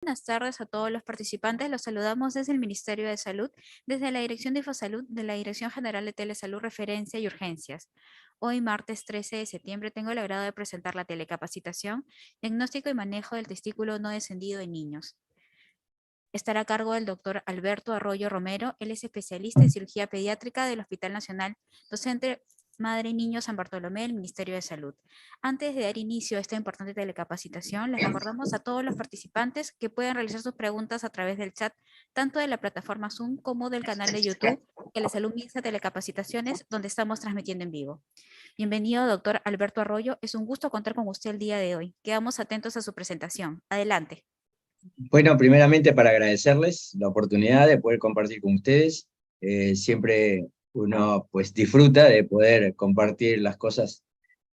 Buenas tardes a todos los participantes. Los saludamos desde el Ministerio de Salud, desde la Dirección de Infosalud, de la Dirección General de Telesalud, Referencia y Urgencias. Hoy, martes 13 de septiembre, tengo el agrado de presentar la telecapacitación, diagnóstico y manejo del testículo no descendido en niños. Estará a cargo del doctor Alberto Arroyo Romero. Él es especialista en cirugía pediátrica del Hospital Nacional, docente Madre y Niño San Bartolomé del Ministerio de Salud. Antes de dar inicio a esta importante telecapacitación, les recordamos a todos los participantes que pueden realizar sus preguntas a través del chat, tanto de la plataforma Zoom como del canal de YouTube, que la Salud Mixta Telecapacitaciones, donde estamos transmitiendo en vivo. Bienvenido, doctor Alberto Arroyo. Es un gusto contar con usted el día de hoy. Quedamos atentos a su presentación. Adelante. Bueno, primeramente para agradecerles la oportunidad de poder compartir con ustedes. Siempre uno pues disfruta de poder compartir las cosas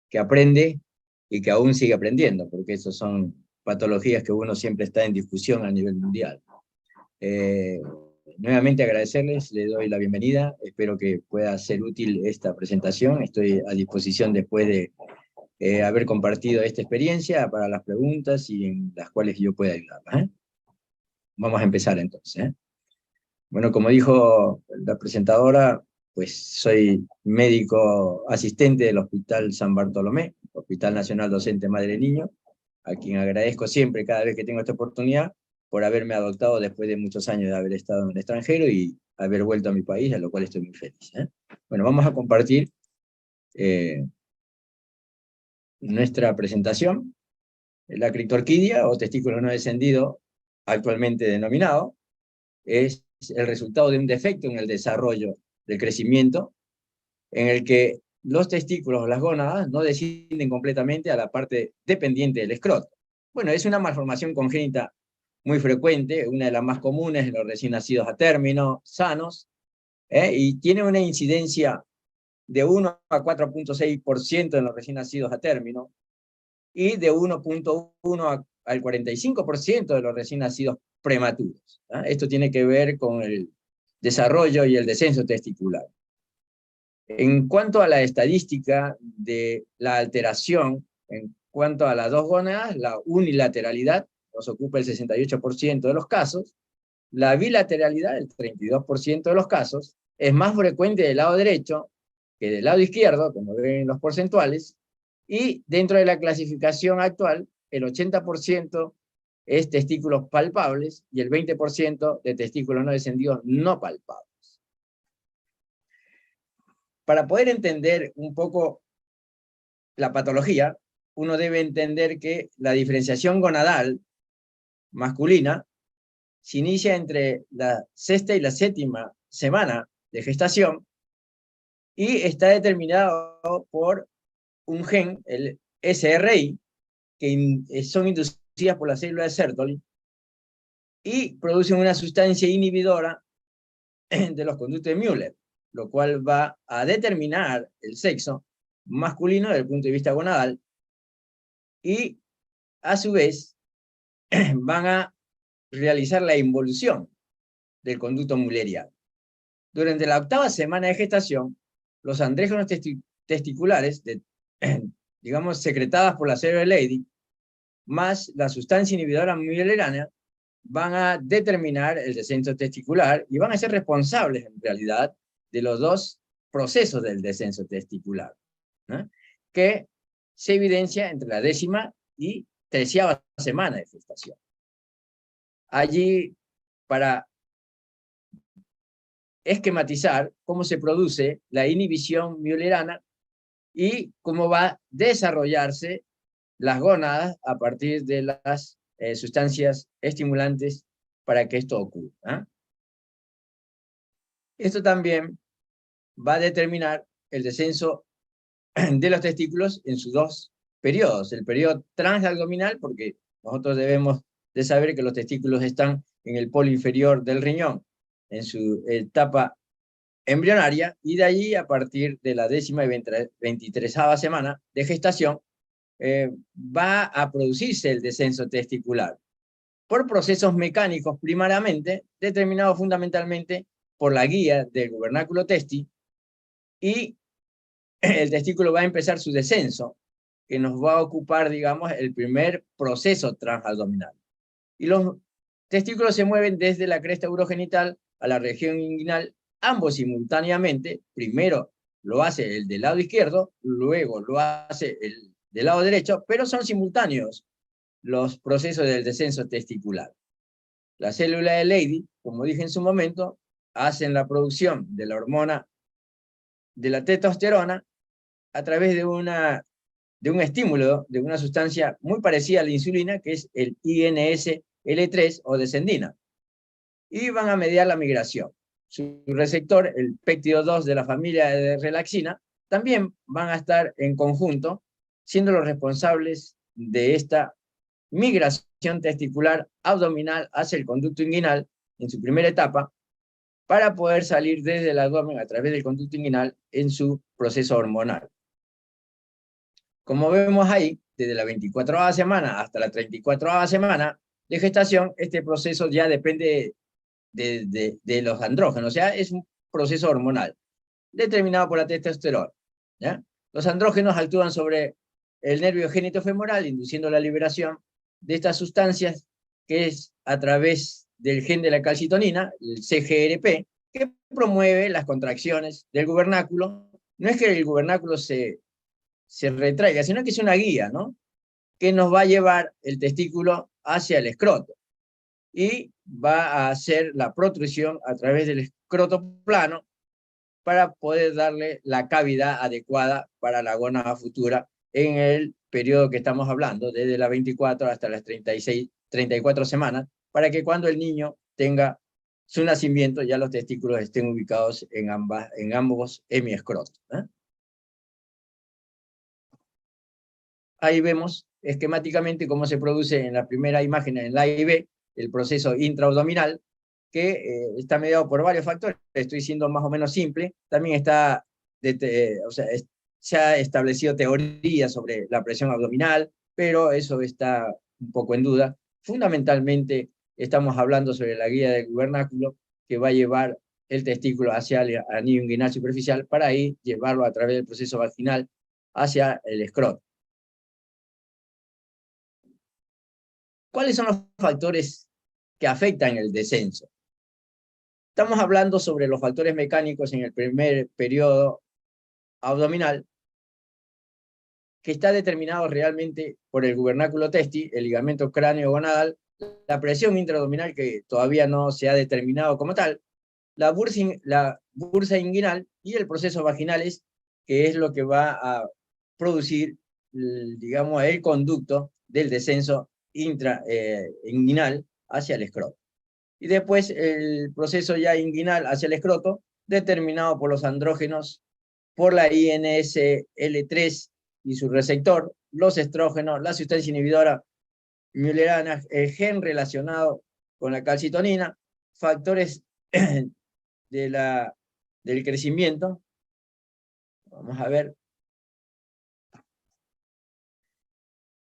que aprende y que aún sigue aprendiendo, porque esas son patologías que uno siempre está en discusión a nivel mundial. Nuevamente agradecerles, les doy la bienvenida, espero que pueda ser útil esta presentación, estoy a disposición después de haber compartido esta experiencia para las preguntas y en las cuales yo pueda ayudar. Vamos a empezar entonces. Bueno, como dijo la presentadora, pues soy médico asistente del Hospital San Bartolomé, Hospital Nacional Docente Madre y Niño, a quien agradezco siempre cada vez que tengo esta oportunidad por haberme adoptado después de muchos años de haber estado en el extranjero y haber vuelto a mi país, a lo cual estoy muy feliz. Bueno, vamos a compartir nuestra presentación. La criptorquidia o testículo no descendido, actualmente denominado, es el resultado de un defecto en el desarrollo del crecimiento, en el que los testículos o las gónadas no descienden completamente a la parte dependiente del escroto. Bueno, es una malformación congénita muy frecuente, una de las más comunes en los recién nacidos a término, sanos, y tiene una incidencia de 1 a 4.6% en los recién nacidos a término, y de 1.1 al 45% de los recién nacidos prematuros. Esto tiene que ver con el desarrollo y el descenso testicular. En cuanto a la estadística de la alteración, en cuanto a las dos gónadas, la unilateralidad nos ocupa el 68% de los casos, la bilateralidad, el 32% de los casos, es más frecuente del lado derecho que del lado izquierdo, como ven en los porcentuales, y dentro de la clasificación actual, el 80% es testículos palpables y el 20% de testículos no descendidos no palpables. Para poder entender un poco la patología, uno debe entender que la diferenciación gonadal masculina se inicia entre la sexta y la séptima semana de gestación y está determinado por un gen, el SRI, que son inducidas por la célula de Sertoli y producen una sustancia inhibidora de los conductos de Müller, lo cual va a determinar el sexo masculino desde el punto de vista gonadal y a su vez van a realizar la involución del conducto mülleriano. Durante la 8ª semana de gestación, los andrógenos testiculares, digamos, secretadas por la célula de Leydig, más la sustancia inhibidora mülleriana, van a determinar el descenso testicular y van a ser responsables, en realidad, de los dos procesos del descenso testicular, ¿no?, que se evidencia entre la 10ª y 13ª semana de gestación. Allí, para esquematizar cómo se produce la inhibición mülleriana y cómo va a desarrollarse las gónadas a partir de las sustancias estimulantes para que esto ocurra. Esto también va a determinar el descenso de los testículos en sus dos periodos. El periodo transabdominal, porque nosotros debemos de saber que los testículos están en el polo inferior del riñón, en su etapa embrionaria, y de allí a partir de la 10ª y 23ª semana de gestación, va a producirse el descenso testicular por procesos mecánicos primariamente, determinados fundamentalmente por la guía del gubernáculo testi, y el testículo va a empezar su descenso, que nos va a ocupar, digamos, el primer proceso transabdominal. Y los testículos se mueven desde la cresta urogenital a la región inguinal, ambos simultáneamente. Primero lo hace el del lado izquierdo, luego lo hace el del lado derecho, pero son simultáneos los procesos del descenso testicular. La célula de Leydig, como dije en su momento, hacen la producción de la hormona de la testosterona a través de un estímulo, de una sustancia muy parecida a la insulina, que es el INS-L3 o descendina, y van a mediar la migración. Su receptor, el péptido 2 de la familia de relaxina, también van a estar en conjunto, siendo los responsables de esta migración testicular abdominal hacia el conducto inguinal en su primera etapa, para poder salir desde el abdomen a través del conducto inguinal en su proceso hormonal. Como vemos ahí, desde la 24ª semana hasta la 34ª semana de gestación, este proceso ya depende de los andrógenos, o sea, es un proceso hormonal determinado por la testosterona, ¿ya? Los andrógenos actúan sobre el nervio genitofemoral, induciendo la liberación de estas sustancias, que es a través del gen de la calcitonina, el CGRP, que promueve las contracciones del gubernáculo. No es que el gubernáculo se retraiga, sino que es una guía, ¿no?, que nos va a llevar el testículo hacia el escroto y va a hacer la protrusión a través del escroto plano para poder darle la cavidad adecuada para la gónada futura en el periodo que estamos hablando, desde las 24 hasta las 34 semanas, para que cuando el niño tenga su nacimiento ya los testículos estén ubicados en ambos hemiescrotos, ¿eh? Ahí vemos esquemáticamente cómo se produce en la primera imagen, en la A y B, el proceso intraabdominal, que está mediado por varios factores. Estoy siendo más o menos simple. También está, se ha establecido teoría sobre la presión abdominal, pero eso está un poco en duda. Fundamentalmente estamos hablando sobre la guía del gubernáculo, que va a llevar el testículo hacia el anillo inguinal superficial, para ahí llevarlo a través del proceso vaginal hacia el escroto. ¿Cuáles son los factores que afectan el descenso? Estamos hablando sobre los factores mecánicos en el primer periodo abdominal, que está determinado realmente por el gubernáculo testi, el ligamento cráneo-gonadal, la presión intraabdominal, que todavía no se ha determinado como tal, la bursa inguinal y el proceso vaginales, que es lo que va a producir, digamos, el conducto del descenso inguinal hacia el escroto. Y después el proceso ya inguinal hacia el escroto, determinado por los andrógenos, por la INSL3 y su receptor, los estrógenos, la sustancia inhibidora mülleriana, el gen relacionado con la calcitonina, factores del crecimiento. Vamos a ver.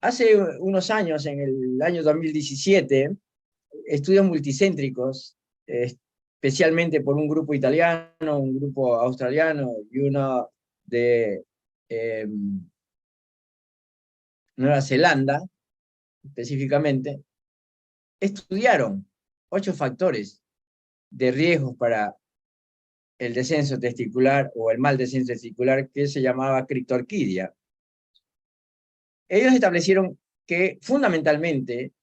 Hace unos años, en el año 2017, estudios multicéntricos, especialmente por un grupo italiano, un grupo australiano y uno de Nueva Zelanda, específicamente, estudiaron 8 factores de riesgo para el descenso testicular o el mal descenso testicular, que se llamaba criptorquidia. Ellos establecieron que fundamentalmente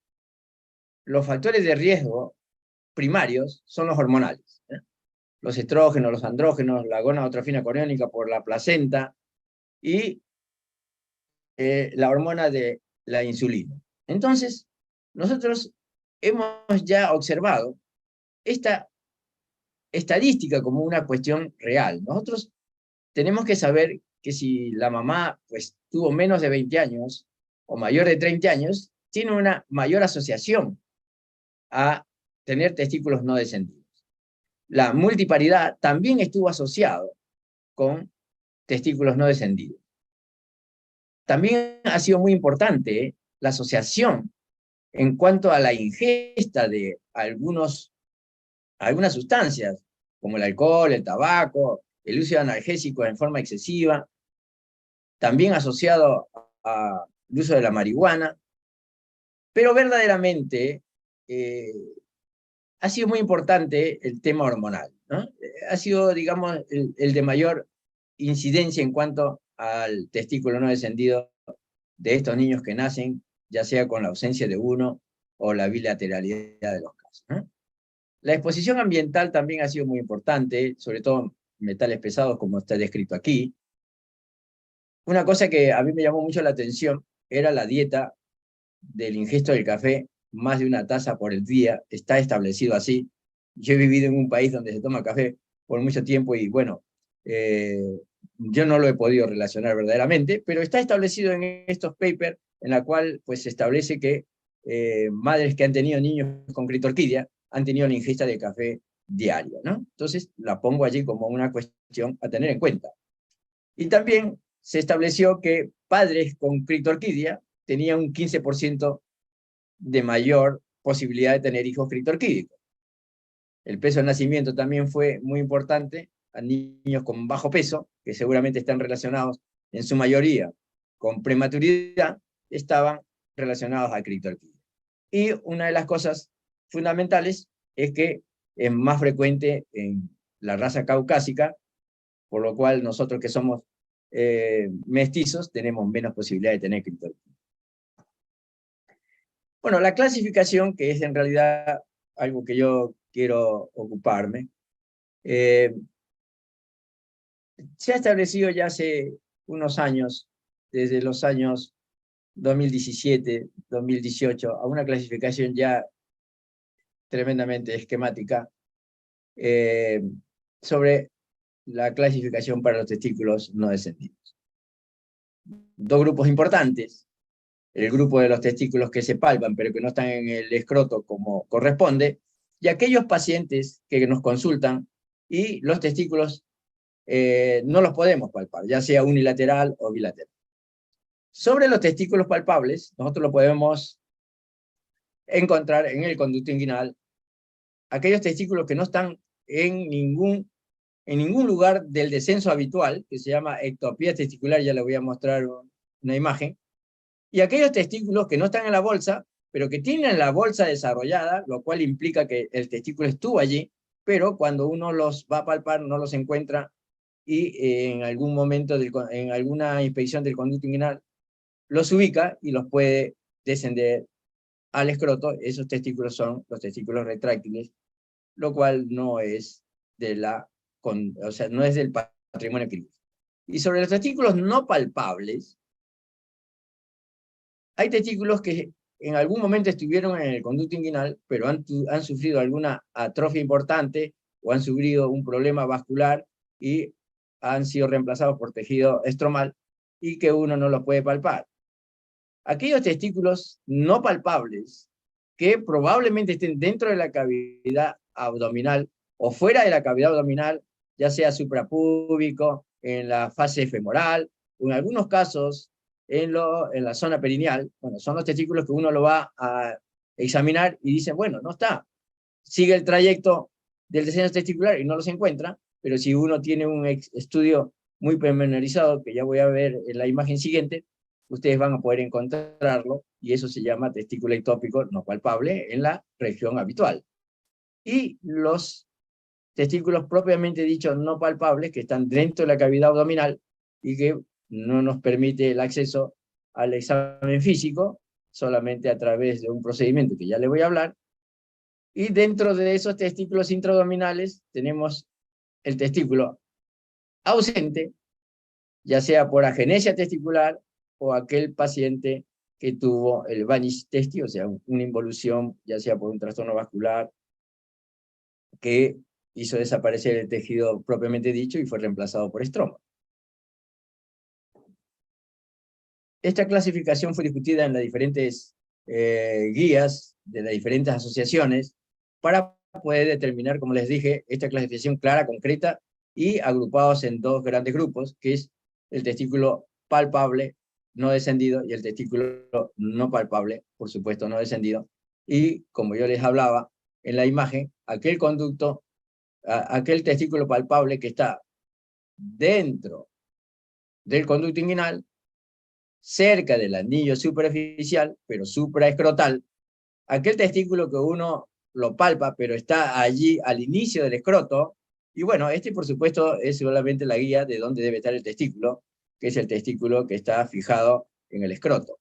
los factores de riesgo primarios son los hormonales, ¿eh? Los estrógenos, los andrógenos, la gonadotrofina coriónica por la placenta y la hormona de la insulina. Entonces, nosotros hemos ya observado esta estadística como una cuestión real. Nosotros tenemos que saber que si la mamá pues, tuvo menos de 20 años o mayor de 30 años, tiene una mayor asociación a tener testículos no descendidos. La multiparidad también estuvo asociado con testículos no descendidos. También ha sido muy importante la asociación en cuanto a la ingesta de algunas sustancias, como el alcohol, el tabaco, el uso de analgésicos en forma excesiva, también asociado al uso de la marihuana. Pero verdaderamente ha sido muy importante el tema hormonal, ¿no? Ha sido, digamos, el de mayor incidencia en cuanto al testículo no descendido de estos niños que nacen, ya sea con la ausencia de uno o la bilateralidad de los casos, ¿no? La exposición ambiental también ha sido muy importante, sobre todo metales pesados, como está descrito aquí. Una cosa que a mí me llamó mucho la atención era la dieta del ingesto del café, más de una taza por el día, está establecido así. Yo he vivido en un país donde se toma café por mucho tiempo y bueno, eh, yo no lo he podido relacionar verdaderamente, pero está establecido en estos papers en la cual pues se establece que madres que han tenido niños con critorquidia han tenido la ingesta de café diaria, ¿no? Entonces la pongo allí como una cuestión a tener en cuenta. Y también se estableció que padres con critorquidia tenían un 15% de mayor posibilidad de tener hijos critorquídicos. El peso de nacimiento también fue muy importante a niños con bajo peso, que seguramente están relacionados en su mayoría con prematuridad, estaban relacionados a critorquidia. Y una de las cosas fundamentales es que es más frecuente en la raza caucásica, por lo cual nosotros que somos mestizos tenemos menos posibilidad de tener critorquidia. Bueno, la clasificación, que es en realidad algo que yo quiero ocuparme, se ha establecido ya hace unos años, desde los años 2017, 2018, a una clasificación ya tremendamente esquemática eh, sobre la clasificación para los testículos no descendidos. Dos grupos importantes: el grupo de los testículos que se palpan pero que no están en el escroto como corresponde, y aquellos pacientes que nos consultan y los testículos no los podemos palpar, ya sea unilateral o bilateral. Sobre los testículos palpables, nosotros lo podemos encontrar en el conducto inguinal, aquellos testículos que no están en ningún lugar del descenso habitual, que se llama ectopía testicular, ya le voy a mostrar una imagen, y aquellos testículos que no están en la bolsa, pero que tienen la bolsa desarrollada, lo cual implica que el testículo estuvo allí, pero cuando uno los va a palpar no los encuentra y en algún momento, en alguna inspección del conducto inguinal, los ubica y los puede descender al escroto. Esos testículos son los testículos retráctiles, lo cual no es o sea, no es del patrimonio clínico. Y sobre los testículos no palpables, hay testículos que en algún momento estuvieron en el conducto inguinal, pero han sufrido alguna atrofia importante o han sufrido un problema vascular y han sido reemplazados por tejido estromal y que uno no los puede palpar. Aquellos testículos no palpables que probablemente estén dentro de la cavidad abdominal o fuera de la cavidad abdominal, ya sea suprapúbico, en la fase femoral, o en algunos casos en la zona perineal, bueno, son los testículos que uno lo va a examinar y dice, bueno, no está. Sigue el trayecto del descenso testicular y no los encuentra, pero si uno tiene un estudio muy pormenorizado, que ya voy a ver en la imagen siguiente, ustedes van a poder encontrarlo, y eso se llama testículo ectópico no palpable en la región habitual. Y los testículos propiamente dichos no palpables, que están dentro de la cavidad abdominal y que no nos permite el acceso al examen físico, solamente a través de un procedimiento que ya le voy a hablar. Y dentro de esos testículos intraabdominales tenemos el testículo ausente, ya sea por agenesia testicular o aquel paciente que tuvo el vanish testi, o sea, una involución, ya sea por un trastorno vascular, que hizo desaparecer el tejido propiamente dicho y fue reemplazado por estroma. Esta clasificación fue discutida en las diferentes guías de las diferentes asociaciones para poder determinar, como les dije, esta clasificación clara, concreta y agrupados en dos grandes grupos, que es el testículo palpable no descendido y el testículo no palpable, por supuesto, no descendido. Y como yo les hablaba en la imagen, aquel conducto, aquel testículo palpable que está dentro del conducto inguinal, cerca del anillo superficial, pero supraescrotal, aquel testículo que uno lo palpa, pero está allí al inicio del escroto, y bueno, este por supuesto es solamente la guía de dónde debe estar el testículo, que es el testículo que está fijado en el escroto.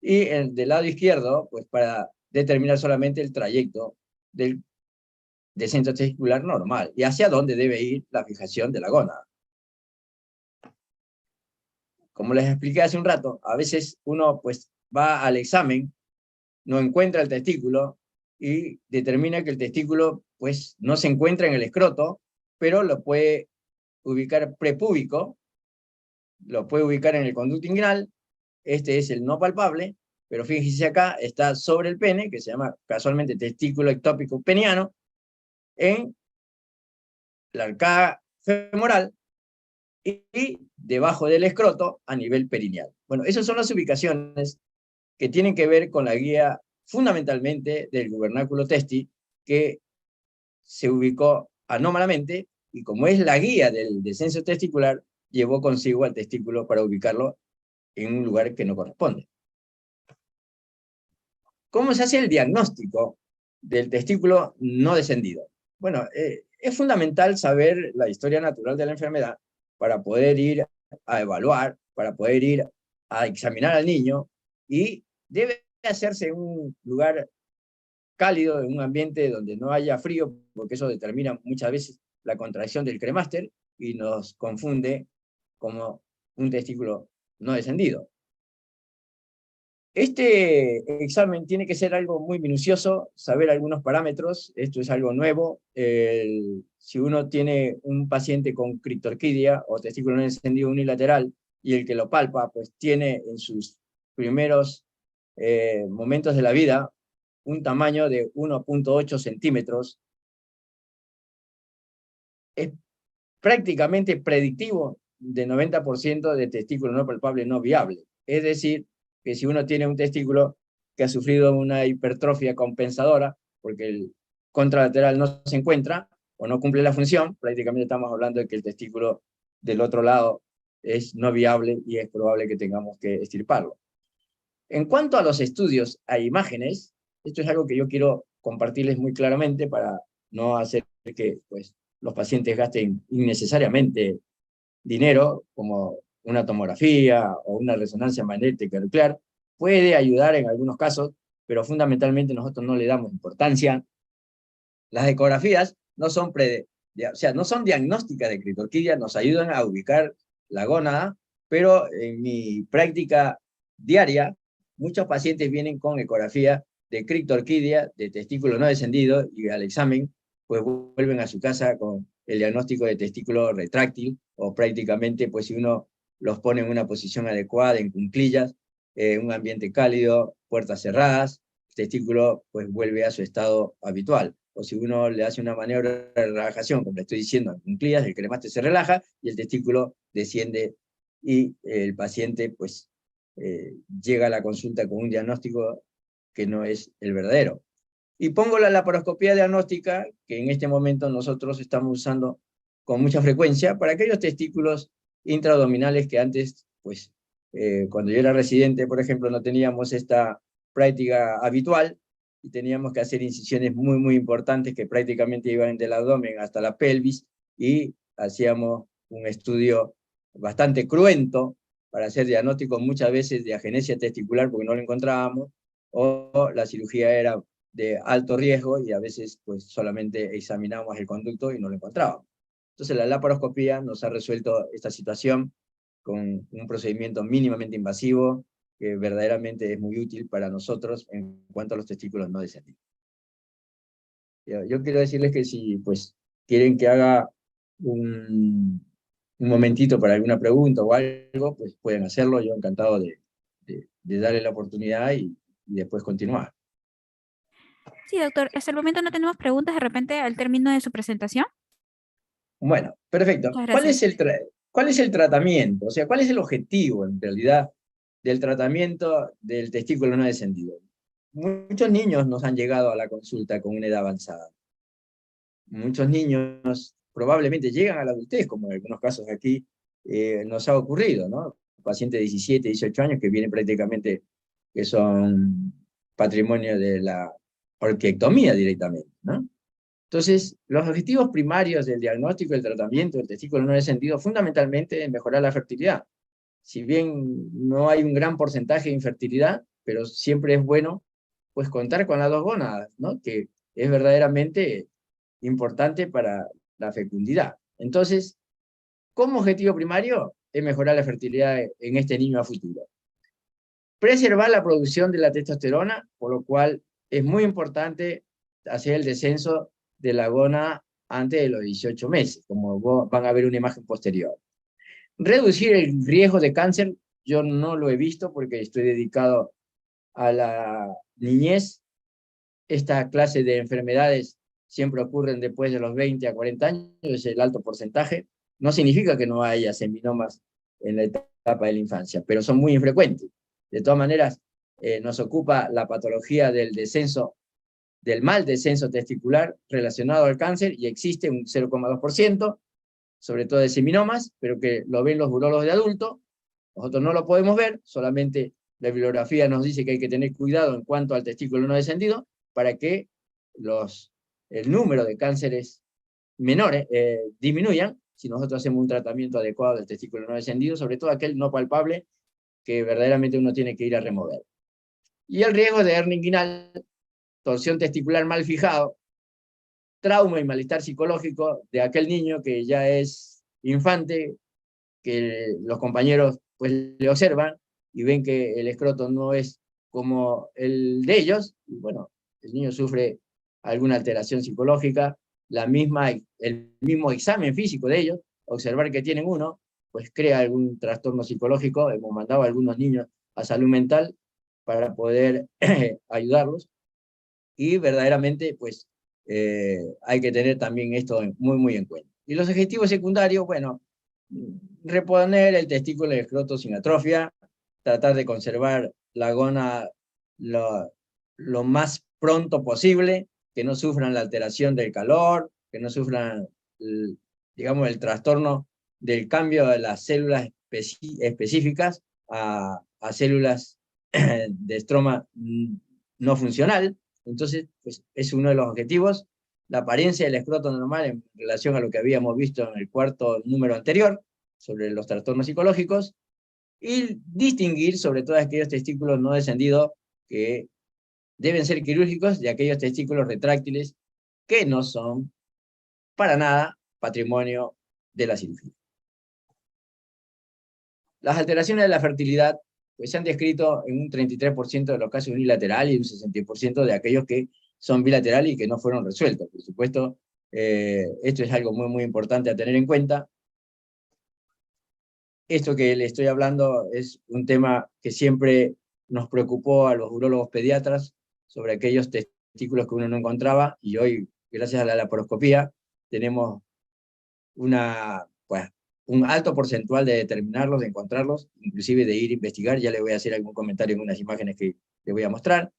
Y del lado izquierdo, pues para determinar solamente el trayecto del descenso testicular normal, y hacia dónde debe ir la fijación de la gónada. Como les expliqué hace un rato, a veces uno pues va al examen, no encuentra el testículo y determina que el testículo pues no se encuentra en el escroto, pero lo puede ubicar prepúbico, lo puede ubicar en el conducto inguinal, este es el no palpable, pero fíjense acá, está sobre el pene, que se llama casualmente testículo ectópico peniano, en la arcada femoral, y debajo del escroto a nivel perineal. Bueno, esas son las ubicaciones que tienen que ver con la guía fundamentalmente del gubernáculo testi, que se ubicó anómalamente, y como es la guía del descenso testicular, llevó consigo al testículo para ubicarlo en un lugar que no corresponde. ¿Cómo se hace el diagnóstico del testículo no descendido? Bueno, es fundamental saber la historia natural de la enfermedad para poder ir a evaluar, para poder ir a examinar al niño, y debe hacerse en un lugar cálido, en un ambiente donde no haya frío, porque eso determina muchas veces la contracción del cremáster y nos confunde como un testículo no descendido. Este examen tiene que ser algo muy minucioso, saber algunos parámetros, esto es algo nuevo. Si uno tiene un paciente con criptorquidia o testículo no descendido unilateral, y el que lo palpa, pues tiene en sus primeros momentos de la vida un tamaño de 1,8 centímetros, es prácticamente predictivo de 90% de testículo no palpable no viable. Es decir, que si uno tiene un testículo que ha sufrido una hipertrofia compensadora, porque el contralateral no se encuentra o no cumple la función, prácticamente estamos hablando de que el testículo del otro lado es no viable y es probable que tengamos que extirparlo. En cuanto a los estudios a imágenes, esto es algo que yo quiero compartirles muy claramente para no hacer que pues, los pacientes gasten innecesariamente dinero, como una tomografía o una resonancia magnética nuclear. Puede ayudar en algunos casos, pero fundamentalmente nosotros no le damos importancia. Las ecografías no son, o sea, no son diagnósticas de criptorquidia, nos ayudan a ubicar la gónada, pero en mi práctica diaria, muchos pacientes vienen con ecografía de criptorquidia, de testículo no descendido, y al examen pues vuelven a su casa con el diagnóstico de testículo retráctil, o prácticamente pues si uno los pone en una posición adecuada, en cuclillas, un ambiente cálido, puertas cerradas, el testículo pues vuelve a su estado habitual. O si uno le hace una maniobra de relajación, como le estoy diciendo, en cuclillas, el cremaste se relaja y el testículo desciende, y el paciente pues llega a la consulta con un diagnóstico que no es el verdadero. Y pongo la laparoscopía diagnóstica, que en este momento nosotros estamos usando con mucha frecuencia para aquellos testículos intraabdominales que antes, pues, cuando yo era residente, por ejemplo, no teníamos esta práctica habitual, y teníamos que hacer incisiones muy, muy importantes que prácticamente iban del abdomen hasta la pelvis, y hacíamos un estudio bastante cruento para hacer diagnósticos muchas veces de agenesia testicular porque no lo encontrábamos, o la cirugía era de alto riesgo y a veces pues solamente examinábamos el conducto y no lo encontrábamos. Entonces la laparoscopía nos ha resuelto esta situación con un procedimiento mínimamente invasivo que verdaderamente es muy útil para nosotros en cuanto a los testículos no descendidos. Yo quiero decirles que si pues quieren que haga un momentito para alguna pregunta o algo, pues pueden hacerlo, yo encantado de darle la oportunidad y después continuar. Sí, doctor, hasta el momento no tenemos preguntas de repente al término de su presentación. Bueno, perfecto. Muchas ¿Cuál es gracias. cuál es el tratamiento? O sea, ¿cuál es el objetivo en realidad del tratamiento del testículo no descendido? Muchos niños nos han llegado a la consulta con una edad avanzada. Muchos niños probablemente llegan a la adultez, como en algunos casos aquí nos ha ocurrido, ¿no? Pacientes de 17, 18 años que vienen prácticamente, que son patrimonio de la orquiectomía directamente, ¿no? Entonces, los objetivos primarios del diagnóstico y el tratamiento del testículo no descendido fundamentalmente es mejorar la fertilidad. Si bien no hay un gran porcentaje de infertilidad, pero siempre es bueno pues contar con las dos gónadas, ¿no? Que es verdaderamente importante para la fecundidad. Entonces, como objetivo primario es mejorar la fertilidad en este niño a futuro. Preservar la producción de la testosterona, por lo cual es muy importante hacer el descenso de la gónada antes de los 18 meses, como van a ver una imagen posterior. Reducir el riesgo de cáncer, yo no lo he visto porque estoy dedicado a la niñez. Esta clase de enfermedades siempre ocurren después de los 20 a 40 años, es el alto porcentaje. No significa que no haya seminomas en la etapa de la infancia, pero son muy infrecuentes. De todas maneras, nos ocupa la patología del descenso, del mal descenso testicular relacionado al cáncer, y existe un 0,2%, sobre todo de seminomas, pero que lo ven los urólogos de adulto. Nosotros no lo podemos ver, solamente la bibliografía nos dice que hay que tener cuidado en cuanto al testículo no descendido, para que el número de cánceres menores disminuyan si nosotros hacemos un tratamiento adecuado del testículo no descendido, sobre todo aquel no palpable que verdaderamente uno tiene que ir a remover. Y el riesgo de hernia inguinal, torsión testicular mal fijado, trauma y malestar psicológico de aquel niño que ya es infante, que los compañeros pues le observan y ven que el escroto no es como el de ellos, y bueno, el niño sufre alguna alteración psicológica, el mismo examen físico de ellos, observar que tienen uno, pues crea algún trastorno psicológico. Hemos mandado a algunos niños a salud mental para poder ayudarlos, y verdaderamente pues hay que tener también esto muy, muy en cuenta. Y los objetivos secundarios, bueno, reponer el testículo del escroto sin atrofia, tratar de conservar la gónada lo más pronto posible, que no sufran la alteración del calor, que no sufran, digamos, el trastorno del cambio de las células específicas a células de estroma no funcional. Entonces, pues, es uno de los objetivos. La apariencia del escroto normal en relación a lo que habíamos visto en el cuarto número anterior, sobre los trastornos psicológicos, y distinguir sobre todo aquellos testículos no descendidos que deben ser quirúrgicos de aquellos testículos retráctiles que no son para nada patrimonio de la cirugía. Las alteraciones de la fertilidad pues, se han descrito en un 33% de los casos unilaterales y un 60% de aquellos que son bilaterales y que no fueron resueltos. Por supuesto, esto es algo muy, muy importante a tener en cuenta. Esto que le estoy hablando es un tema que siempre nos preocupó a los urólogos pediatras, sobre aquellos testículos que uno no encontraba, y hoy, gracias a la laparoscopía, tenemos pues, un alto porcentual de determinarlos, de encontrarlos, inclusive de ir a investigar. Ya le voy a hacer algún comentario en unas imágenes que le voy a mostrar,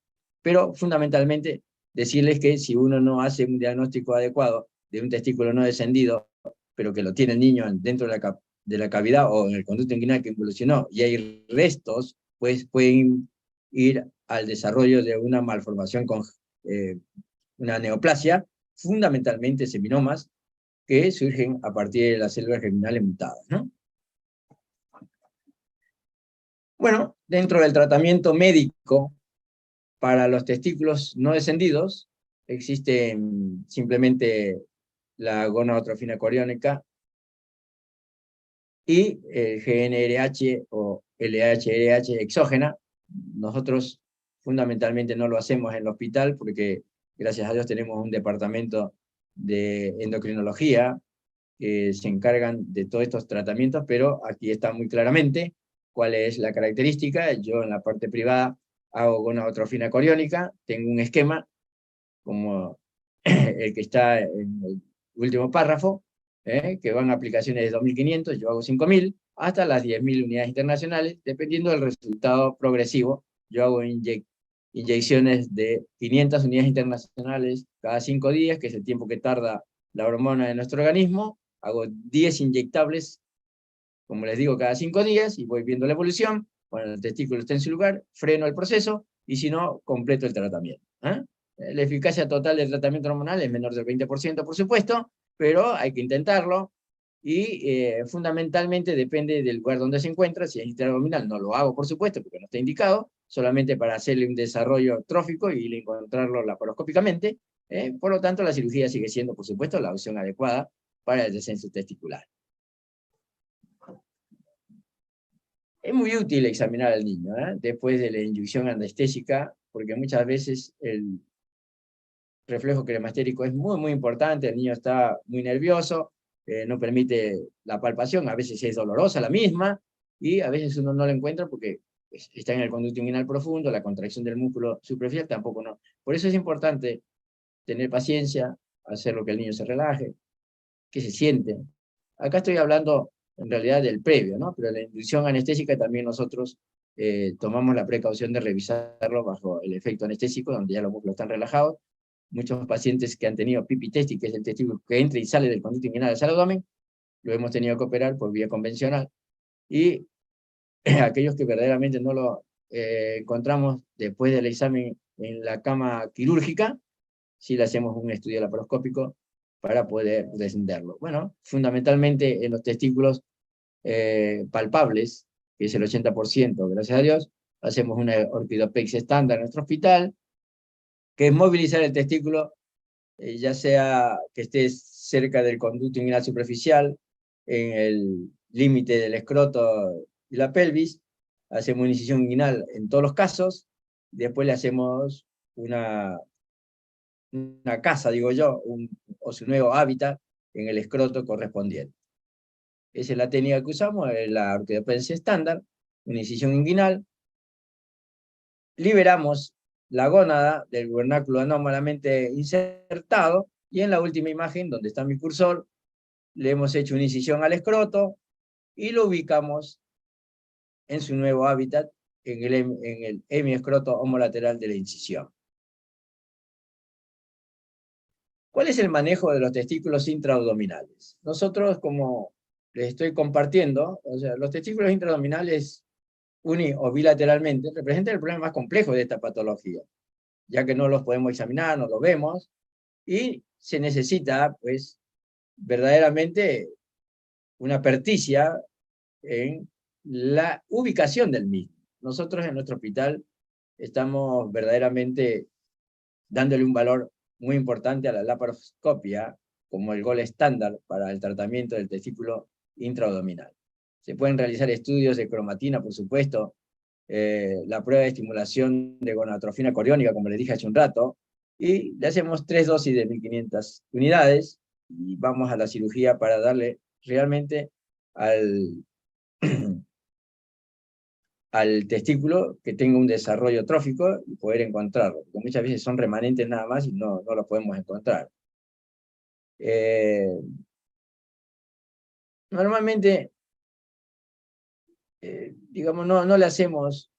pero fundamentalmente decirles que si uno no hace un diagnóstico adecuado de un testículo no descendido, pero que lo tiene el niño dentro de la cavidad o en el conducto inguinal que involucionó, y hay restos, pues pueden ir al desarrollo de una malformación con una neoplasia, fundamentalmente seminomas, que surgen a partir de las células germinales mutadas, ¿no? Bueno, dentro del tratamiento médico para los testículos no descendidos, existe simplemente la gonadotrofina coriónica y el GnRH o LHRH exógena. Nosotros fundamentalmente no lo hacemos en el hospital porque, gracias a Dios, tenemos un departamento de endocrinología que se encargan de todos estos tratamientos, pero aquí está muy claramente cuál es la característica. Yo en la parte privada hago gonadotrofina coriónica, tengo un esquema como el que está en el último párrafo, que van a aplicaciones de 2.500, yo hago 5.000, hasta las 10.000 unidades internacionales, dependiendo del resultado progresivo. Yo hago inyecciones de 500 unidades internacionales cada 5 días, que es el tiempo que tarda la hormona en nuestro organismo. Hago 10 inyectables, como les digo, cada 5 días, y voy viendo la evolución. Cuando el testículo está en su lugar, freno el proceso, y si no, completo el tratamiento. La eficacia total del tratamiento hormonal es menor del 20%, por supuesto, pero hay que intentarlo, y fundamentalmente depende del lugar donde se encuentra. Si es intraabdominal, no lo hago, por supuesto, porque no está indicado, solamente para hacerle un desarrollo trófico y encontrarlo laparoscópicamente. Por lo tanto, la cirugía sigue siendo, por supuesto, la opción adecuada para el descenso testicular. Es muy útil examinar al niño después de la inyección anestésica, porque muchas veces el reflejo cremastérico es muy, muy importante. El niño está muy nervioso, no permite la palpación, a veces es dolorosa la misma, y a veces uno no la encuentra porque pues, está en el conducto inguinal profundo, la contracción del músculo superficial tampoco no. Por eso es importante tener paciencia, hacer lo que el niño se relaje, que se siente. Acá estoy hablando en realidad del previo, ¿no? Pero la inducción anestésica también nosotros tomamos la precaución de revisarlo bajo el efecto anestésico, donde ya los músculos están relajados. Muchos pacientes que han tenido pipitesti, que es el testículo que entra y sale del conducto inguinal hacia el abdomen, lo hemos tenido que operar por vía convencional. Y aquellos que verdaderamente no lo encontramos después del examen en la cama quirúrgica, sí le hacemos un estudio laparoscópico para poder descenderlo. Bueno, fundamentalmente en los testículos palpables, que es el 80%, gracias a Dios, hacemos una orquidopexia estándar en nuestro hospital, que es movilizar el testículo, ya sea que esté cerca del conducto inguinal superficial, en el límite del escroto y la pelvis. Hacemos una incisión inguinal en todos los casos, después le hacemos una casa, digo yo, o su nuevo hábitat en el escroto correspondiente. Esa es la técnica que usamos, es la orquidopecia estándar, una incisión inguinal. Liberamos la gónada del vernáculo anómalamente insertado, y en la última imagen, donde está mi cursor, le hemos hecho una incisión al escroto y lo ubicamos en su nuevo hábitat, en el hemiescroto homolateral de la incisión. ¿Cuál es el manejo de los testículos intraabdominales? Nosotros, como les estoy compartiendo, o sea, los testículos intraabdominales uni o bilateralmente representan el problema más complejo de esta patología, ya que no los podemos examinar, no los vemos, y se necesita, pues, verdaderamente una perticia en la ubicación del mismo. Nosotros en nuestro hospital estamos verdaderamente dándole un valor muy importante a la laparoscopia como el gol estándar para el tratamiento del testículo intraabdominal. Se pueden realizar estudios de cromatina, por supuesto, la prueba de estimulación de gonadotrofina coriónica, como les dije hace un rato, y le hacemos 3 dosis de 1500 unidades, y vamos a la cirugía para darle realmente al testículo que tenga un desarrollo trófico y poder encontrarlo, porque muchas veces son remanentes nada más y no lo podemos encontrar. Normalmente, digamos, no le hacemos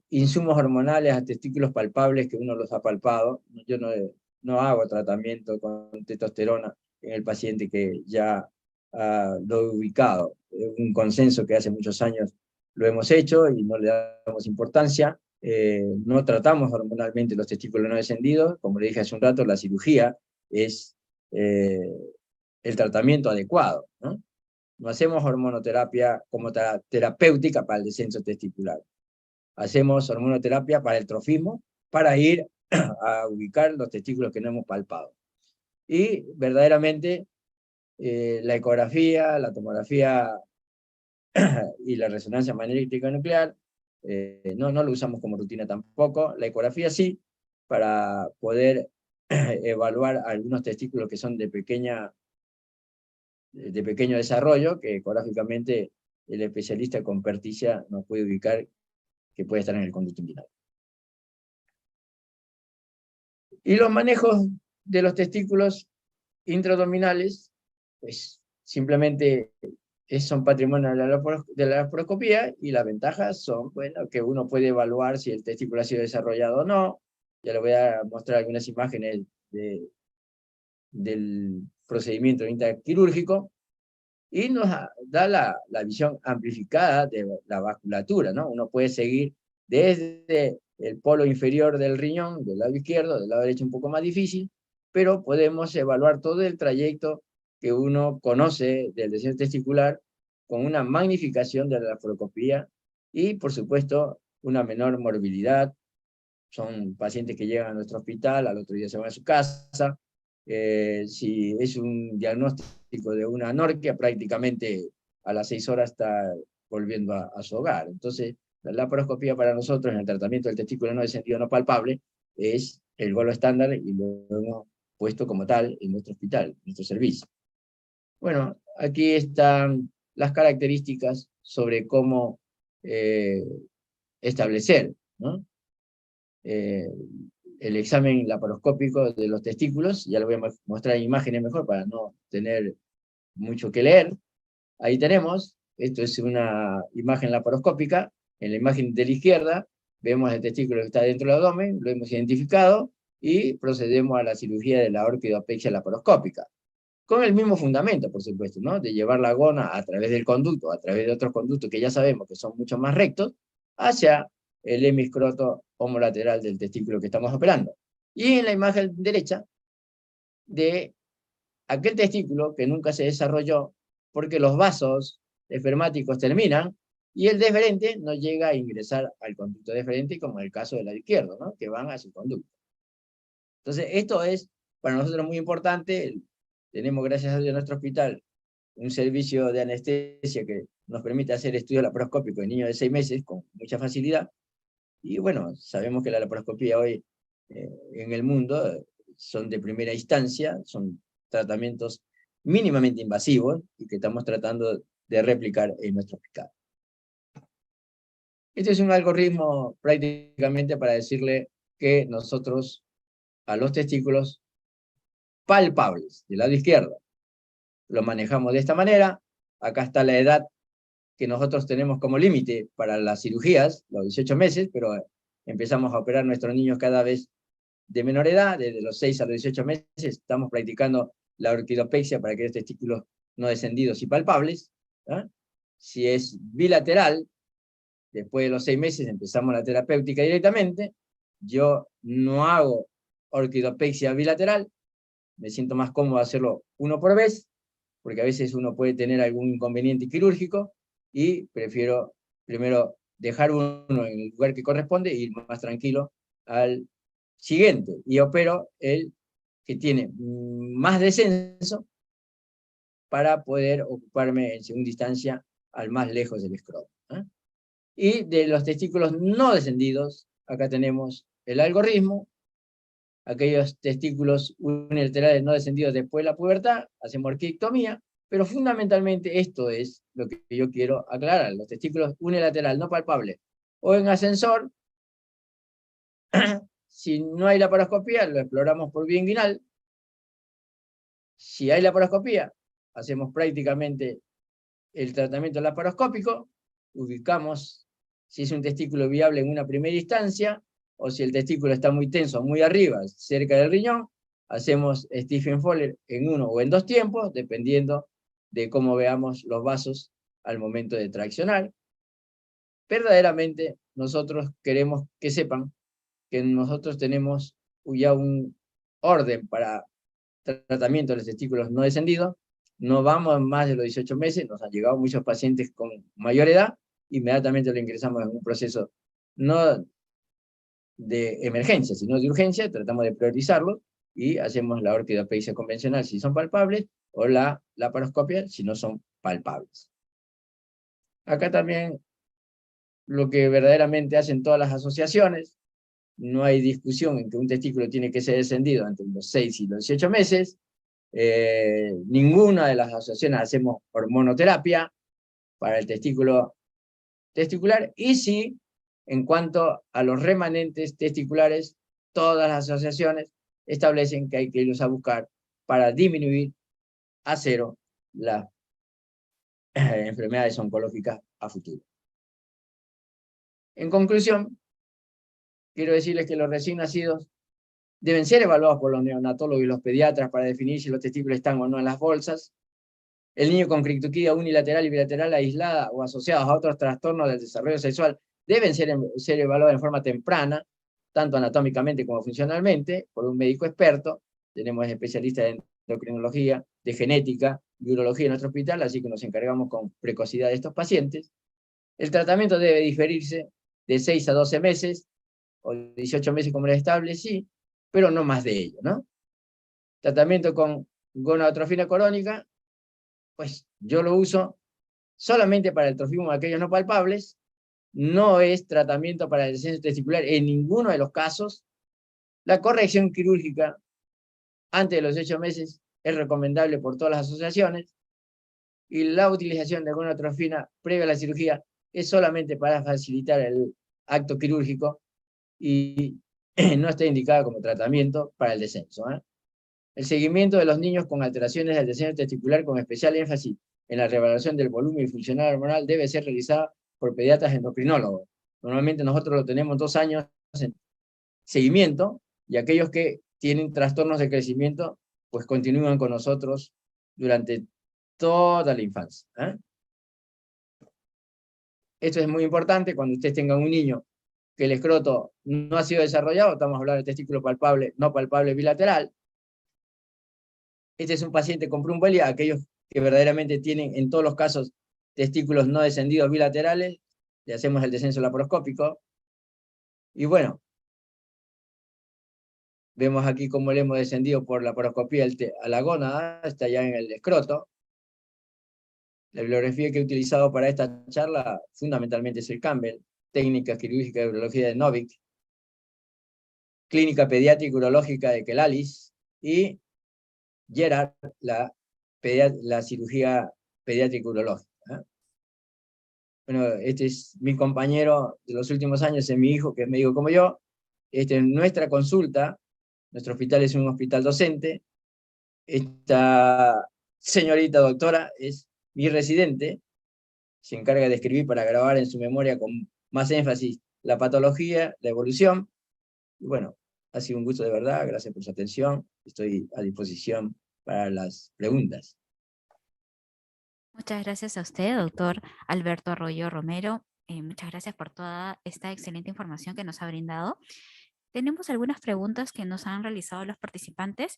insumos hormonales a testículos palpables que uno los ha palpado. Yo no hago tratamiento con testosterona en el paciente que ya lo he ubicado. Es un consenso que hace muchos años lo hemos hecho y no le damos importancia. No tratamos hormonalmente los testículos no descendidos. Como le dije hace un rato, la cirugía es el tratamiento adecuado, ¿no? No hacemos hormonoterapia como terapéutica para el descenso testicular. Hacemos hormonoterapia para el trofismo, para ir a ubicar los testículos que no hemos palpado. Y verdaderamente la ecografía, la tomografía y la resonancia magnética nuclear no lo usamos como rutina tampoco. La ecografía sí, para poder evaluar algunos testículos que son de pequeño desarrollo, que ecográficamente el especialista con perticia nos puede ubicar que puede estar en el conducto inguinal. Y los manejos de los testículos intraabdominales, pues simplemente son patrimonio de la laparoscopía, y las ventajas son, bueno, que uno puede evaluar si el testículo ha sido desarrollado o no. Ya le voy a mostrar algunas imágenes del procedimiento intraquirúrgico, y nos da la visión amplificada de la vasculatura, ¿no? Uno puede seguir desde el polo inferior del riñón, del lado izquierdo, del lado derecho un poco más difícil, pero podemos evaluar todo el trayecto que uno conoce del deseo testicular con una magnificación de la laparoscopía y, por supuesto, una menor morbilidad. Son pacientes que llegan a nuestro hospital, al otro día se van a su casa. Si es un diagnóstico de una anorquia, prácticamente a las 6 horas está volviendo a su hogar. Entonces, la laparoscopía para nosotros en el tratamiento del testículo no descendido no palpable es el golo estándar y lo hemos puesto como tal en nuestro hospital, en nuestro servicio. Bueno, aquí están las características sobre cómo establecer, ¿no? El examen laparoscópico de los testículos. Ya lo voy a mostrar en imágenes mejor para no tener mucho que leer. Ahí tenemos, esto es una imagen laparoscópica. En la imagen de la izquierda vemos el testículo que está dentro del abdomen, lo hemos identificado y procedemos a la cirugía de la orquidopexia laparoscópica. Con el mismo fundamento, por supuesto, ¿no? De llevar la gona a través del conducto, a través de otros conductos que ya sabemos que son mucho más rectos, hacia el hemiscroto homolateral del testículo que estamos operando. Y en la imagen derecha, de aquel testículo que nunca se desarrolló porque los vasos espermáticos terminan y el deferente no llega a ingresar al conducto deferente, como en el caso del lado izquierdo, ¿no? Que van a su conducto. Entonces, esto es para nosotros muy importante. Tenemos, gracias a Dios, en nuestro hospital un servicio de anestesia que nos permite hacer estudio laparoscópico en niños de 6 meses con mucha facilidad. Y bueno, sabemos que la laparoscopía hoy en el mundo son de primera instancia, son tratamientos mínimamente invasivos y que estamos tratando de replicar en nuestro hospital. Este es un algoritmo prácticamente para decirle que nosotros a los testículos palpables del lado izquierdo lo manejamos de esta manera. Acá está la edad que nosotros tenemos como límite para las cirugías, los 18 meses, pero empezamos a operar a nuestros niños cada vez de menor edad, desde los 6 a los 18 meses, estamos practicando la orquidopexia para aquellos testículos no descendidos y palpables. ¿Ah? Si es bilateral, después de los 6 meses empezamos la terapéutica directamente. Yo no hago orquidopexia bilateral, me siento más cómodo hacerlo uno por vez, porque a veces uno puede tener algún inconveniente quirúrgico, y prefiero primero dejar uno en el lugar que corresponde e ir más tranquilo al siguiente, y opero el que tiene más descenso para poder ocuparme en segunda instancia al más lejos del escroto. Y de los testículos no descendidos, acá tenemos el algoritmo. Aquellos testículos unilaterales no descendidos después de la pubertad, hacemos orquidectomía, pero fundamentalmente esto es lo que yo quiero aclarar. Los testículos unilateral no palpables o en ascensor, si no hay laparoscopía, lo exploramos por vía inguinal. Si hay laparoscopía, hacemos prácticamente el tratamiento laparoscópico, ubicamos si es un testículo viable en una primera instancia, o si el testículo está muy tenso, muy arriba, cerca del riñón, hacemos Stephen Fowler en 1 o en 2 tiempos, dependiendo de cómo veamos los vasos al momento de traccionar. Verdaderamente, nosotros queremos que sepan que nosotros tenemos ya un orden para tratamiento de los testículos no descendidos. No vamos más de los 18 meses, nos han llegado muchos pacientes con mayor edad, inmediatamente lo ingresamos en un proceso no de emergencia, sino de urgencia, tratamos de priorizarlo y hacemos la orquidopexia convencional si son palpables, o la laparoscopia si no son palpables. Acá también lo que verdaderamente hacen todas las asociaciones, no hay discusión en que un testículo tiene que ser descendido entre los 6 y los 18 meses, ninguna de las asociaciones hacemos hormonoterapia para el testículo testicular, y sí, en cuanto a los remanentes testiculares, todas las asociaciones establecen que hay que irlos a buscar para disminuir a cero las enfermedades oncológicas a futuro. En conclusión, quiero decirles que los recién nacidos deben ser evaluados por los neonatólogos y los pediatras para definir si los testículos están o no en las bolsas. El niño con criptoquía unilateral y bilateral aislada o asociados a otros trastornos del desarrollo sexual deben ser evaluadas en forma temprana, tanto anatómicamente como funcionalmente, por un médico experto. Tenemos especialistas en endocrinología, de genética y urología en nuestro hospital, así que nos encargamos con precocidad de estos pacientes. El tratamiento debe diferirse de 6 a 12 meses, o 18 meses como era estable, sí, pero no más de ello, ¿no? Tratamiento con gonadotrofina corónica, pues yo lo uso solamente para el trofismo de aquellos no palpables, no es tratamiento para el descenso testicular en ninguno de los casos. La corrección quirúrgica antes de los 8 meses es recomendable por todas las asociaciones, y la utilización de gonadotrofina previa a la cirugía es solamente para facilitar el acto quirúrgico y no está indicada como tratamiento para el descenso. El seguimiento de los niños con alteraciones del descenso testicular, con especial énfasis en la reevaluación del volumen y funcional hormonal, debe ser realizada por pediatras endocrinólogos. Normalmente nosotros lo tenemos 2 años en seguimiento, y aquellos que tienen trastornos de crecimiento, pues continúan con nosotros durante toda la infancia. Esto es muy importante cuando ustedes tengan un niño que el escroto no ha sido desarrollado. Estamos hablando de testículo palpable, no palpable bilateral. Este es un paciente con plumbolia, aquellos que verdaderamente tienen en todos los casos testículos no descendidos bilaterales, le hacemos el descenso laparoscópico. Y bueno, vemos aquí cómo le hemos descendido por laparoscopía a la gónada, está ya en el escroto. La bibliografía que he utilizado para esta charla fundamentalmente es el Campbell, Técnica Quirúrgica de Urología de Novik, Clínica Pediátrica Urológica de Kelalis, y Gerard, la cirugía pediátrica urológica. Bueno, este es mi compañero de los últimos años, es mi hijo, que es médico como yo. Este es nuestra consulta. Nuestro hospital es un hospital docente. Esta señorita doctora es mi residente, se encarga de escribir para grabar en su memoria con más énfasis la patología, la evolución. Y bueno, ha sido un gusto de verdad, gracias por su atención. Estoy a disposición para las preguntas. Muchas gracias a usted, doctor Alberto Arroyo Romero. Muchas gracias por toda esta excelente información que nos ha brindado. Tenemos algunas preguntas que nos han realizado los participantes.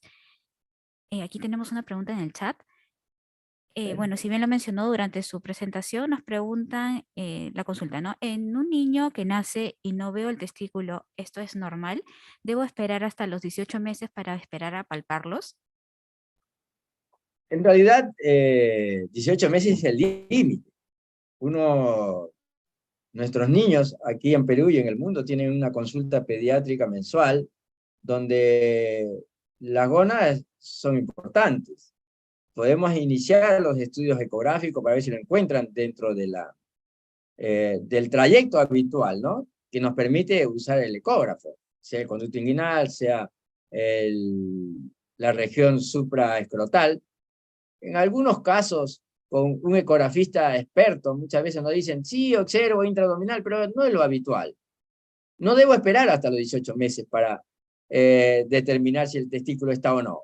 Aquí tenemos una pregunta en el chat. Bueno, si bien lo mencionó durante su presentación, nos preguntan la consulta, ¿no? En un niño que nace y no veo el testículo, ¿esto es normal? ¿Debo esperar hasta los 18 meses para esperar a palparlos? En realidad, 18 meses es el límite. Nuestros niños aquí en Perú y en el mundo tienen una consulta pediátrica mensual donde las gonas son importantes. Podemos iniciar los estudios ecográficos para ver si lo encuentran dentro de del trayecto habitual, ¿no? Que nos permite usar el ecógrafo, sea el conducto inguinal, sea la región supraescrotal. En algunos casos, con un ecografista experto, muchas veces nos dicen, sí, observo intraabdominal, pero no es lo habitual. No debo esperar hasta los 18 meses para determinar si el testículo está o no.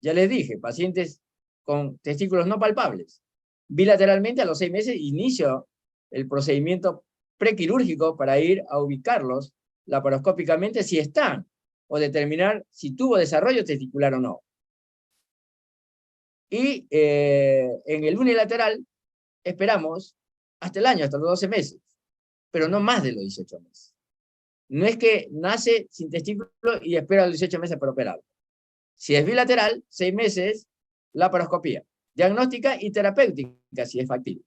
Ya les dije, pacientes con testículos no palpables. Bilateralmente a los 6 meses inicio el procedimiento prequirúrgico para ir a ubicarlos laparoscópicamente si están, o determinar si tuvo desarrollo testicular o no. Y en el unilateral esperamos hasta el año, hasta los 12 meses, pero no más de los 18 meses. No es que nace sin testículo y espera los 18 meses para operarlo. Si es bilateral, 6 meses, laparoscopía. Diagnóstica y terapéutica, si es factible.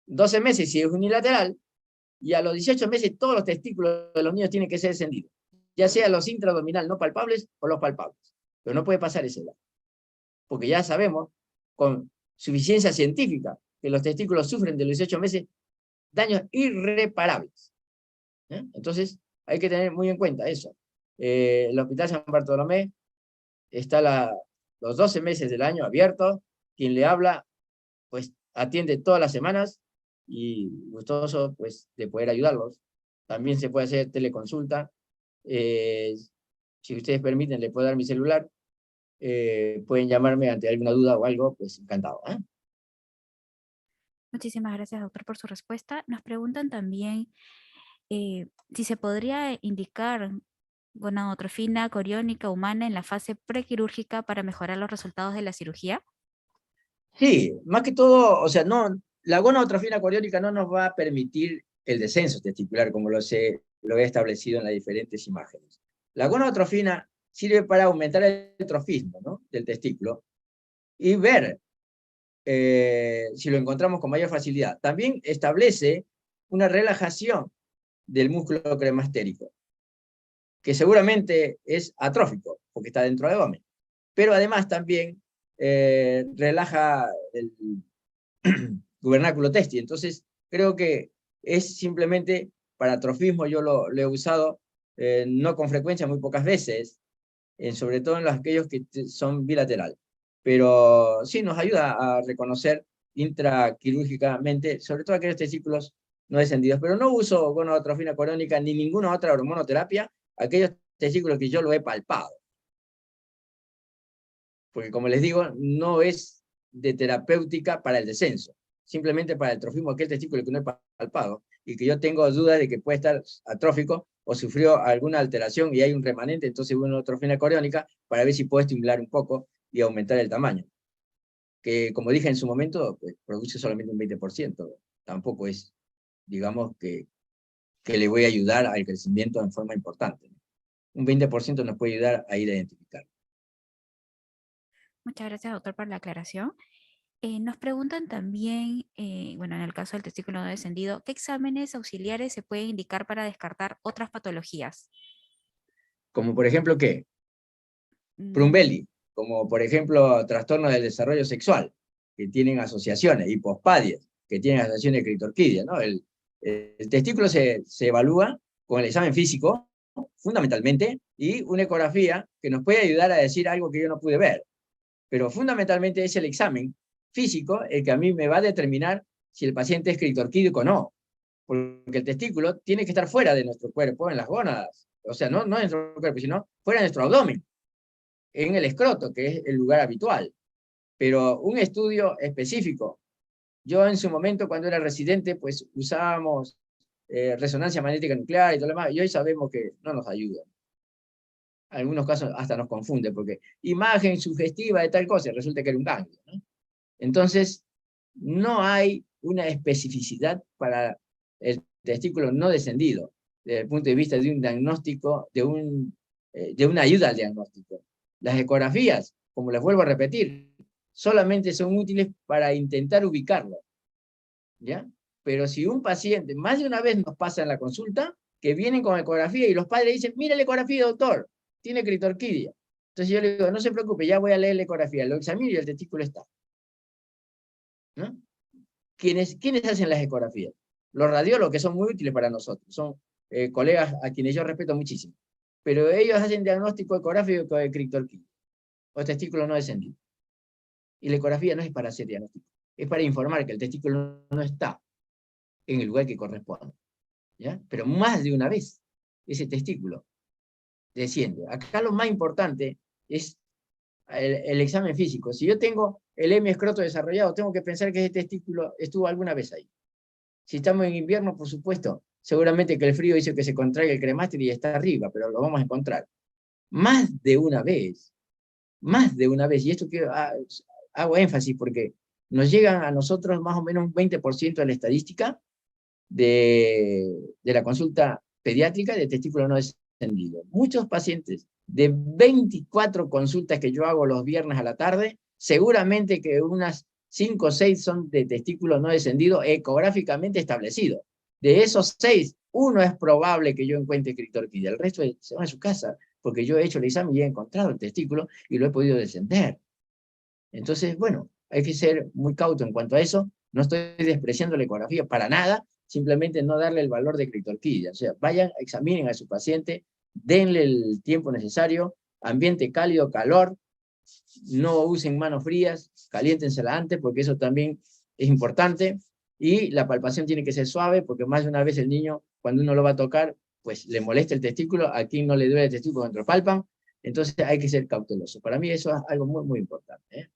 12 meses si es unilateral, y a los 18 meses todos los testículos de los niños tienen que ser descendidos, ya sea los intraabdominal no palpables o los palpables. Pero no puede pasar esa edad, porque ya sabemos con suficiencia científica que los testículos sufren de los 18 meses daños irreparables. Entonces, hay que tener muy en cuenta eso. El Hospital San Bartolomé está los 12 meses del año abierto. Quien le habla, pues atiende todas las semanas, y gustoso pues de poder ayudarlos. También se puede hacer teleconsulta. Si ustedes permiten, le puedo dar mi celular. Pueden llamarme ante alguna duda o algo, pues encantado. Muchísimas gracias, doctor, por su respuesta. Nos preguntan también si se podría indicar gonadotrofina coriónica humana en la fase prequirúrgica para mejorar los resultados de la cirugía. Sí, más que todo, o sea, no, la gonadotrofina coriónica no nos va a permitir el descenso testicular, como lo he establecido en las diferentes imágenes. La gonadotrofina sirve para aumentar el trofismo, ¿no?, del testículo y ver si lo encontramos con mayor facilidad. También establece una relajación del músculo cremastérico, que seguramente es atrófico, porque está dentro del abdomen, pero además también relaja el gubernáculo testi. Entonces, creo que es simplemente para atrofismo. Yo lo he usado no con frecuencia, muy pocas veces, sobre todo en aquellos que son bilateral. Pero sí nos ayuda a reconocer intraquirúrgicamente, sobre todo aquellos testículos no descendidos. Pero no uso gonadotrofina corónica ni ninguna otra hormonoterapia, aquellos testículos que yo lo he palpado. Porque como les digo, no es de terapéutica para el descenso, simplemente para el trofismo, aquel testículo que no he palpado, y que yo tengo dudas de que puede estar atrófico o sufrió alguna alteración y hay un remanente, entonces una atrofina coriónica para ver si puedo estimular un poco y aumentar el tamaño. Que como dije en su momento, pues, produce solamente un 20%, tampoco es, digamos, que le voy a ayudar al crecimiento en forma importante. Un 20% nos puede ayudar a ir a identificar. Muchas gracias, doctor, por la aclaración. Nos preguntan también, bueno, en el caso del testículo no descendido, ¿qué exámenes auxiliares se pueden indicar para descartar otras patologías? Como por ejemplo, ¿qué? Mm, Prumbelli, como por ejemplo trastornos del desarrollo sexual, que tienen asociaciones, hipospadias, que tienen asociaciones de clitorquidia, ¿no? El testículo se evalúa con el examen físico, fundamentalmente, y una ecografía que nos puede ayudar a decir algo que yo no pude ver. Pero fundamentalmente es el examen físico el que a mí me va a determinar si el paciente es clitorquídico o no. Porque el testículo tiene que estar fuera de nuestro cuerpo, en las gónadas. O sea, no en nuestro cuerpo, sino fuera de nuestro abdomen, en el escroto, que es el lugar habitual. Pero un estudio específico. Yo en su momento, cuando era residente, pues usábamos resonancia magnética nuclear y todo lo demás, y hoy sabemos que no nos ayuda. En algunos casos hasta nos confunde, porque imagen sugestiva de tal cosa, resulta que era un ganglio, ¿no? Entonces, no hay una especificidad para el testículo no descendido, desde el punto de vista de un diagnóstico, de una ayuda al diagnóstico. Las ecografías, como les vuelvo a repetir, solamente son útiles para intentar ubicarlo, ¿ya? Pero si un paciente, más de una vez nos pasa en la consulta, que vienen con ecografía y los padres dicen, mire la ecografía, doctor, tiene clitorquidia. Entonces yo le digo, no se preocupe, ya voy a leer la ecografía, lo examino y el testículo está, ¿no? ¿Quiénes hacen las ecografías? Los radiólogos, que son muy útiles para nosotros, son colegas a quienes yo respeto muchísimo. Pero ellos hacen diagnóstico ecográfico de clitorquidia o testículo no descendido. Y la ecografía no es para hacer diagnóstico, es para informar que el testículo no está en el lugar que corresponde, ¿ya? Pero más de una vez ese testículo desciende. Acá lo más importante es el examen físico. Si yo tengo el hemiescroto desarrollado, tengo que pensar que ese testículo estuvo alguna vez ahí. Si estamos en invierno, por supuesto, seguramente que el frío hizo que se contraiga el cremáster y está arriba, pero lo vamos a encontrar. Más de una vez, y esto que hago énfasis porque nos llegan a nosotros más o menos un 20% de la estadística de la consulta pediátrica de testículo no descendido. Muchos pacientes de 24 consultas que yo hago los viernes a la tarde, seguramente que unas 5 o 6 son de testículo no descendido ecográficamente establecido. De esos 6, uno es probable que yo encuentre clitorquidia, el resto se va a su casa, porque yo he hecho el examen y he encontrado el testículo y lo he podido descender. Entonces, bueno, hay que ser muy cauto en cuanto a eso. No estoy despreciando la ecografía para nada, simplemente no darle el valor de clitorquidia. O sea, vayan, examinen a su paciente, denle el tiempo necesario, ambiente cálido, calor, no usen manos frías, caliéntensela antes, porque eso también es importante. Y la palpación tiene que ser suave, porque más de una vez el niño, cuando uno lo va a tocar, pues le molesta el testículo, a quien no le duele el testículo cuando lo palpan. Entonces hay que ser cauteloso. Para mí eso es algo muy, muy importante, ¿eh?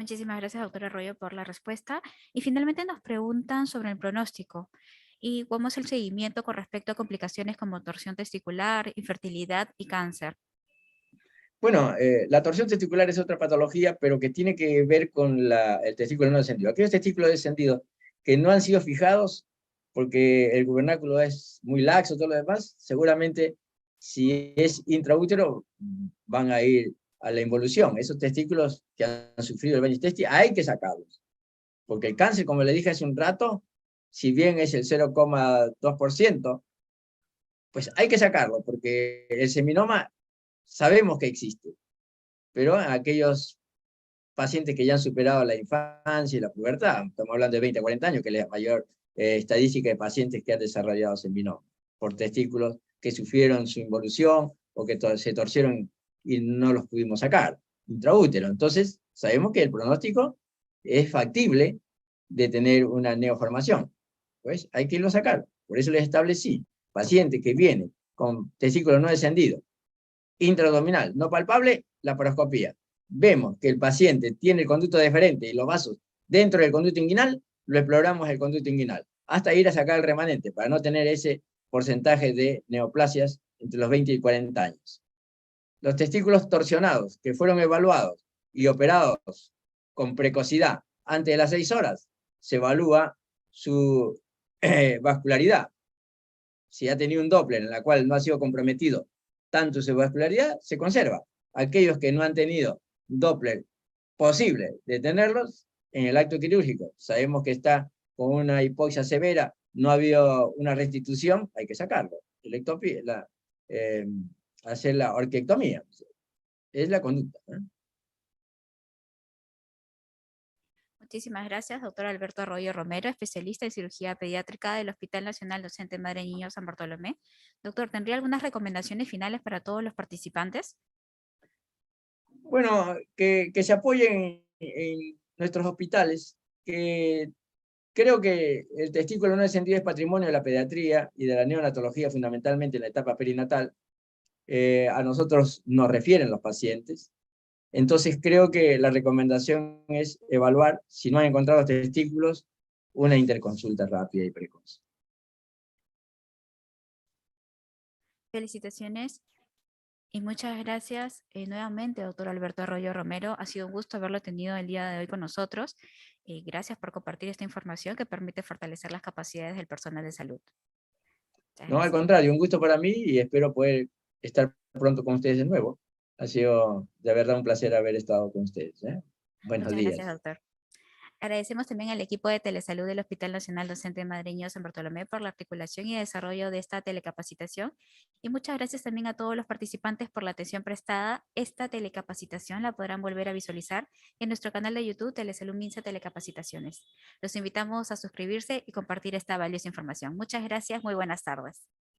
Muchísimas gracias, doctor Arroyo, por la respuesta. Y finalmente nos preguntan sobre el pronóstico y cómo es el seguimiento con respecto a complicaciones como torsión testicular, infertilidad y cáncer. Bueno, la torsión testicular es otra patología, pero que tiene que ver con el testículo no descendido. Aquellos testículos descendidos que no han sido fijados porque el gubernáculo es muy laxo, todo lo demás, seguramente si es intraútero van a ir a la involución. Esos testículos que han sufrido el Benchtesti hay que sacarlos, porque el cáncer, como le dije hace un rato, si bien es el 0,2%, pues hay que sacarlo, porque el seminoma sabemos que existe, pero aquellos pacientes que ya han superado la infancia y la pubertad, estamos hablando de 20 a 40 años, que es la mayor estadística de pacientes que han desarrollado seminoma, por testículos que sufrieron su involución o que se torcieron y no los pudimos sacar, intraútero. Entonces, sabemos que el pronóstico es factible de tener una neoformación. Pues hay que irlo a sacar. Por eso les establecí, paciente que viene con testículo no descendido, intraabdominal no palpable, laparoscopía. Vemos que el paciente tiene el conducto deferente y los vasos dentro del conducto inguinal, lo exploramos el conducto inguinal, hasta ir a sacar el remanente, para no tener ese porcentaje de neoplasias entre los 20 y 40 años. Los testículos torsionados, que fueron evaluados y operados con precocidad antes de las 6 horas, se evalúa su vascularidad. Si ha tenido un Doppler en la cual no ha sido comprometido tanto su vascularidad, se conserva. Aquellos que no han tenido Doppler posible de tenerlos, en el acto quirúrgico sabemos que está con una hipoxia severa, no ha habido una restitución, hay que sacarlo. Eh, hacer la orquiectomía. Es la conducta. Muchísimas gracias, doctor Alberto Arroyo Romero, especialista en cirugía pediátrica del Hospital Nacional Docente Madre y Niño San Bartolomé. Doctor, ¿tendría algunas recomendaciones finales para todos los participantes? Bueno, que se apoyen en nuestros hospitales, que creo que el testículo no descendido es patrimonio de la pediatría y de la neonatología, fundamentalmente en la etapa perinatal. A nosotros nos refieren los pacientes. Entonces creo que la recomendación es evaluar, si no han encontrado testículos, una interconsulta rápida y precoz. Felicitaciones y muchas gracias nuevamente, doctor Alberto Arroyo Romero. Ha sido un gusto haberlo tenido el día de hoy con nosotros. Y gracias por compartir esta información que permite fortalecer las capacidades del personal de salud. Muchas No, al gracias. contrario, un gusto para mí y espero poder estar pronto con ustedes de nuevo. Ha sido de verdad un placer haber estado con ustedes. Buenos Muchas gracias, días. doctor. Agradecemos también al equipo de Telesalud del Hospital Nacional Docente Madrileño San Bartolomé por la articulación y desarrollo de esta telecapacitación. Y muchas gracias también a todos los participantes por la atención prestada. Esta telecapacitación la podrán volver a visualizar en nuestro canal de YouTube Telesalud Minsa Telecapacitaciones. Los invitamos a suscribirse y compartir esta valiosa información. Muchas gracias, muy buenas tardes.